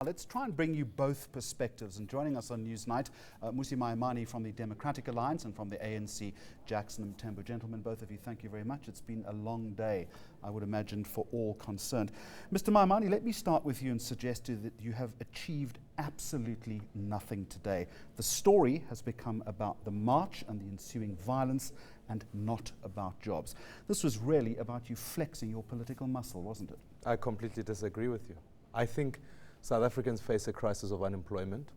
Let's try and bring you both perspectives. And joining us on Newsnight, Musi Maimane from the Democratic Alliance and from the ANC, Jackson Mthembu. Gentlemen, both of you, thank you very much. It's been a long day, I would imagine, for all concerned. Mr. Maimane, let me start with you and suggest to you that you have achieved absolutely nothing today. The story has become about the march and the ensuing violence and not about jobs. This was really about you flexing your political muscle, wasn't it? I completely disagree with you. I think South Africans face a crisis of unemployment.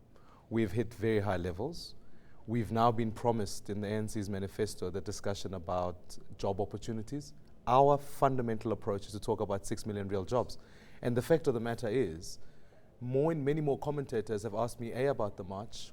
We've hit very high levels. We've now been promised in the ANC's manifesto the discussion about job opportunities. Our fundamental approach is to talk about 6 million real jobs. And the fact of the matter is, many more commentators have asked me about the march,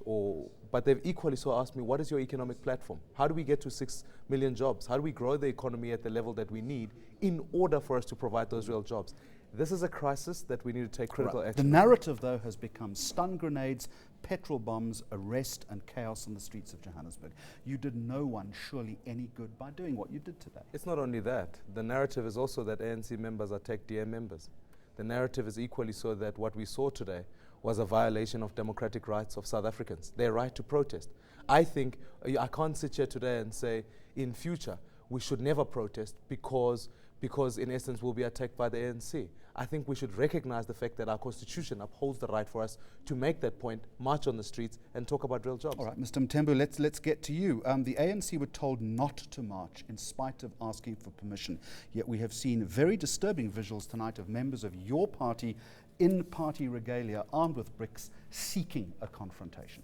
but they've equally so asked me, what is your economic platform? How do we get to 6 million jobs? How do we grow the economy at the level that we need in order for us to provide those real jobs? This is a crisis that we need to take critical action. The narrative, though, has become stun grenades, petrol bombs, arrest and chaos on the streets of Johannesburg. You did no one surely any good by doing what you did today. It's not only that. The narrative is also that ANC members are TechDA members. The narrative is equally so that what we saw today was a violation of democratic rights of South Africans, their right to protest. I think I can't sit here today and say in future we should never protest because in essence we'll be attacked by the ANC. I think we should recognize the fact that our constitution upholds the right for us to make that point, march on the streets and talk about real jobs. All right, Mr. Mthembu, let's get to you. The ANC were told not to march in spite of asking for permission, yet we have seen very disturbing visuals tonight of members of your party in party regalia armed with bricks seeking a confrontation.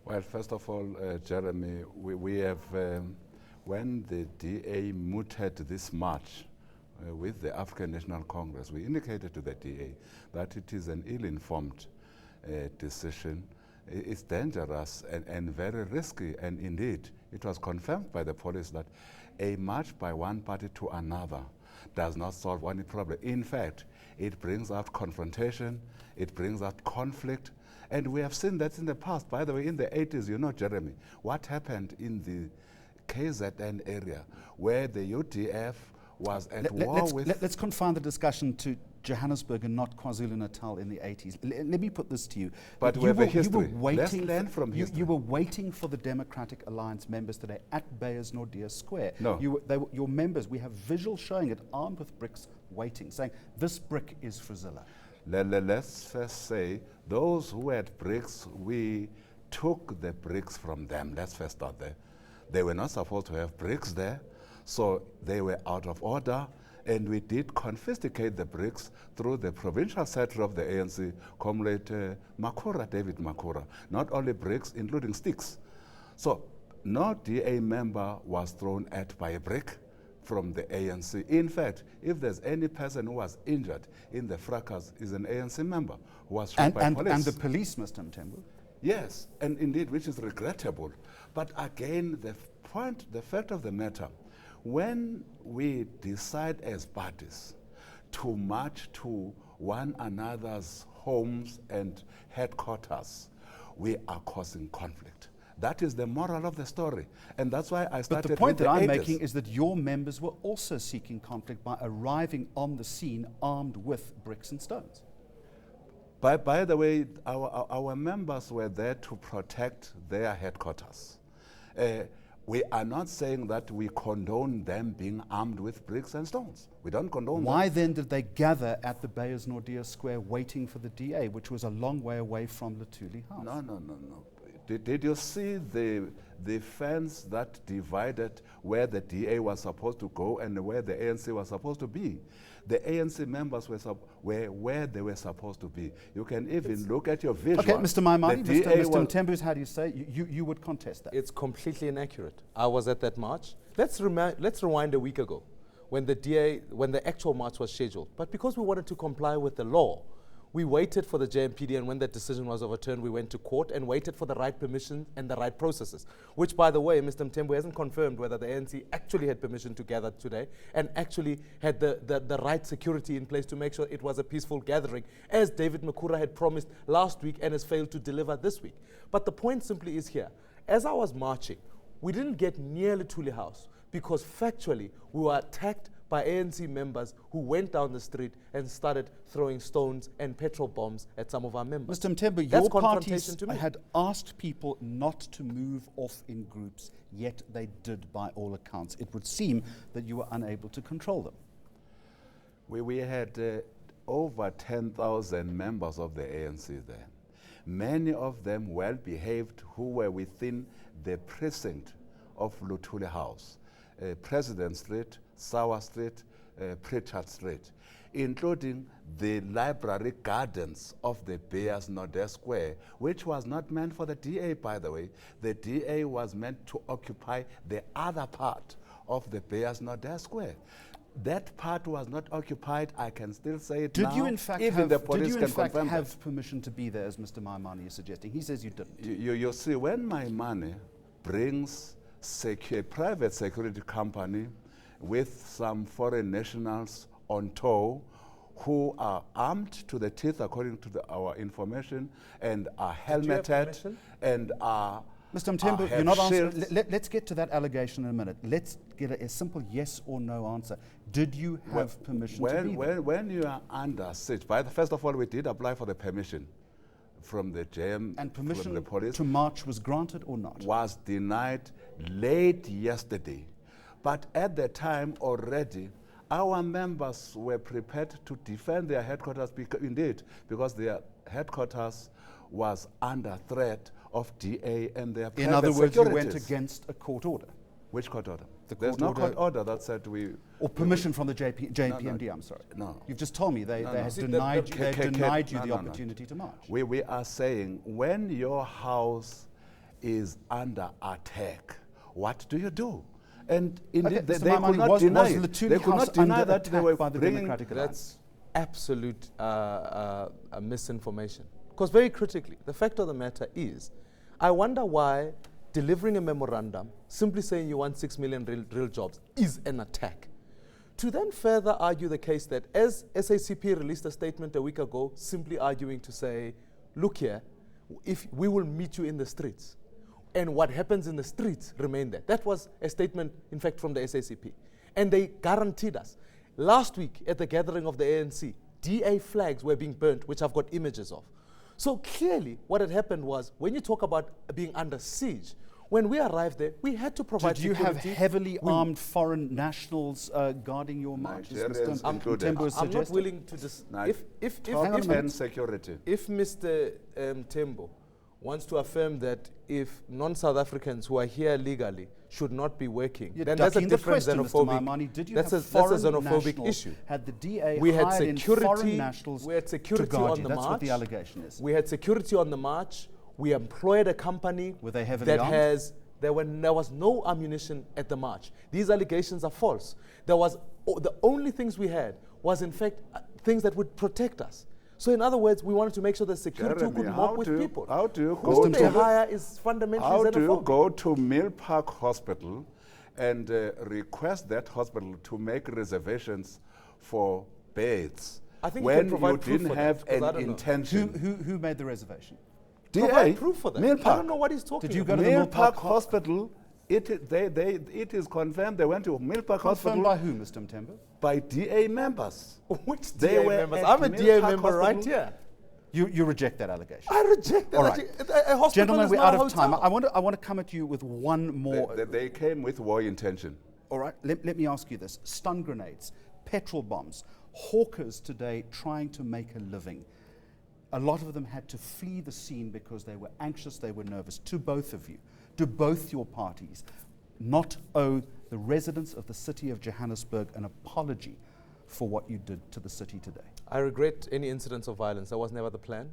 Well, first of all, Jeremy, we have, when the DA mooted this march with the African National Congress, we indicated to the DA that it is an ill-informed decision. It's dangerous and very risky, and indeed it was confirmed by the police that a march by one party to another does not solve any problem. In fact, it brings out confrontation, it brings out conflict, and we have seen that in the past. By the way, in the 80s, you know, Jeremy, what happened in the KZN area where the UDF was at war with... Let's confine the discussion to Johannesburg and not KwaZulu-Natal in the 80s. Let me put this to you. But we have a history. Let's learn from history. You were waiting for the Democratic Alliance members today at Beyers-Naudé Square. No. Your members, we have visuals showing it, armed with bricks, waiting, saying, this brick is for Zilla. Let's first say, those who had bricks, we took the bricks from them. Let's first start there. They were not supposed to have bricks there, so they were out of order, and we did confiscate the bricks through the provincial secretary of the ANC, Comrade David Makura. Not only bricks, including sticks. So no DA member was thrown at by a brick from the ANC. In fact, if there's any person who was injured in the fracas, is an ANC member who was shot by police. And the police, Mr. Mthembu? Yes, and indeed, which is regrettable. But again, the fact of the matter, when we decide as parties to march to one another's homes and headquarters, we are causing conflict. That is the moral of the story. And that's why I started. But the point that I'm 80s. making is that your members were also seeking conflict by arriving on the scene armed with bricks and stones. By the way, our members were there to protect their headquarters. We are not saying that we condone them being armed with bricks and stones. We don't condone Why that. then did they gather at the Beyers-Naudé Square waiting for the DA, which was a long way away from Luthuli House? No. Did you see the fence that divided where the DA was supposed to go and where the ANC was supposed to be? The ANC members were where they were supposed to be. You can even look at your visual. Okay, Mr. Maimane, Mr. Mthembu, how do you say? You would contest that? It's completely inaccurate. I was at that march. Let's rewind a week ago when the actual march was scheduled. But because we wanted to comply with the law, we waited for the JMPD, and when that decision was overturned, we went to court and waited for the right permission and the right processes, which, by the way, Mr. Mthembu hasn't confirmed whether the ANC actually had permission to gather today and actually had the right security in place to make sure it was a peaceful gathering, as David Makura had promised last week and has failed to deliver this week. But the point simply is here. As I was marching, we didn't get near Luthuli House because factually we were attacked by ANC members who went down the street and started throwing stones and petrol bombs at some of our members. Mr. Mthembu, That's your confrontation parties to me. had asked people not to move off in groups, yet they did by all accounts. It would seem that you were unable to control them. We had over 10,000 members of the ANC there. Many of them well behaved who were within the precinct of Luthuli House, President Street, Sawa Street, Pritchard Street, including the library gardens of the Bears Norde Square, which was not meant for the DA, by the way. The DA was meant to occupy the other part of the Bears Norde Square. That part was not occupied. I can still say it now. Did you in fact Even the police did you in can fact confirm have that. permission to be there, as Mr. Maimane is suggesting? He says you didn't. You see, when Maimane brings a private security company with some foreign nationals on tow who are armed to the teeth, according to our information, and are helmeted and are Mr. Mthembu, have you're not answering. shields. Let's get to that allegation in a minute. Let's get a simple yes or no answer. Did you have permission to be there? When you are under siege, first of all, we did apply for the permission from the JM, And from the permission police. to march was granted or not? Was denied late yesterday. But at the time already, our members were prepared to defend their headquarters, because their headquarters was under threat of DA and their private In other words, you went securities. against a court order Which court order? The There's court no order- court order that said we... or permission from the JPMD, I'm sorry. No. You've just told me they No, they no. had See, denied, the- they denied you no, the no, no. opportunity to march. We are saying when your house is under attack, what do you do? And indeed, Okay, they, Mr. they Maimane, could not was deny it. Luthuli They could House not deny under that they attack were by the bringing... Democratic Alliance? That's absolute misinformation. Because very critically, the fact of the matter is, I wonder why delivering a memorandum, simply saying you want 6 million real jobs, is an attack. To then further argue the case that as SACP released a statement a week ago, simply arguing to say, look here, if we will meet you in the streets, and what happens in the streets remain there. That was a statement, in fact, from the SACP. And they guaranteed us. Last week at the gathering of the ANC, DA flags were being burnt, which I've got images of. So clearly, what had happened was, when you talk about being under siege, when we arrived there, we had to provide Did you have security. heavily armed foreign nationals guarding your march? as Nigerians Mr. included. Mthembu is I'm not suggesting? willing to if Top-10 security. if Mr. Tembo wants to affirm that if non-South Africans who are here legally should not be working, You're then that's a ducking the different question, Mr. xenophobic. Maimane. Did you That's have a foreign xenophobic nationals? issue. Had the DA We had hired in foreign security. nationals We had security to guard on you? the That's march. what the allegation is. We had security on the march. We employed a company Were they heavily that armed? has. There was no ammunition at the march. These allegations are false. There was the only things we had was in fact things that would protect us. So in other words, we wanted to make sure that security Jeremy, could how work with do you- people. how do you Who go they to- hire is fundamentally How do you xenophobic. go to Mill Park Hospital and request that hospital to make reservations for beds I think you when can provide you proof didn't for that, have 'cause I an don't know. intention? Who made the reservation? Provide proof for that. Mill I Park. don't know what he's talking Did you go about. to the Mill Park Park Hospital, it is confirmed they went to Mill Park Confirmed Hospital by who, Mr. Mthembu? by DA members. Which They DA were members? at I'm a Mill DA Park member right Hospital. here. You reject that allegation. I reject that. All right. A hospital Gentlemen, is we're not out a of time. hotel. I want to come at you with one more. They came with war intention. All right, let me ask you this. Stun grenades, petrol bombs, hawkers today trying to make a living. A lot of them had to flee the scene because they were anxious, they were nervous. To both of you, do both your parties not owe the residents of the city of Johannesburg an apology for what you did to the city today? I regret any incidents of violence. That was never the plan.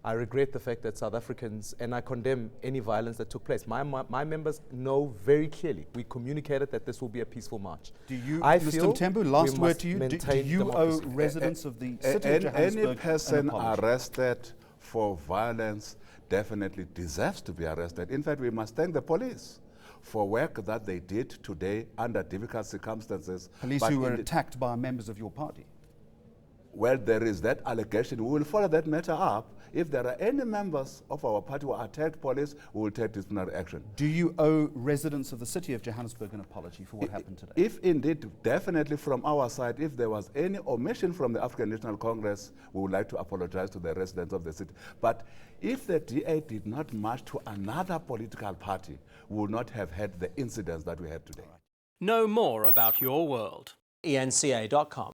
I regret the fact that South Africans, and I condemn any violence that took place. My members know very clearly, we communicated that this will be a peaceful march. Do you, I Mr. feel Mthembu, we last word must to you, do maintain you owe democracy. residents of the city of Johannesburg Any person an apology? arrested for violence definitely deserves to be arrested. In fact, we must thank the police for work that they did today under difficult circumstances. Police But who were in the- attacked by members of your party. well, there is that allegation. We will follow that matter up. If there are any members of our party who attacked police, we will take disciplinary action. Do you owe residents of the city of Johannesburg an apology for what happened today? If indeed, definitely from our side, if there was any omission from the African National Congress, we would like to apologize to the residents of the city. But if the DA did not march to another political party, we would not have had the incidents that we had today. Know more about your world. eNCA.com.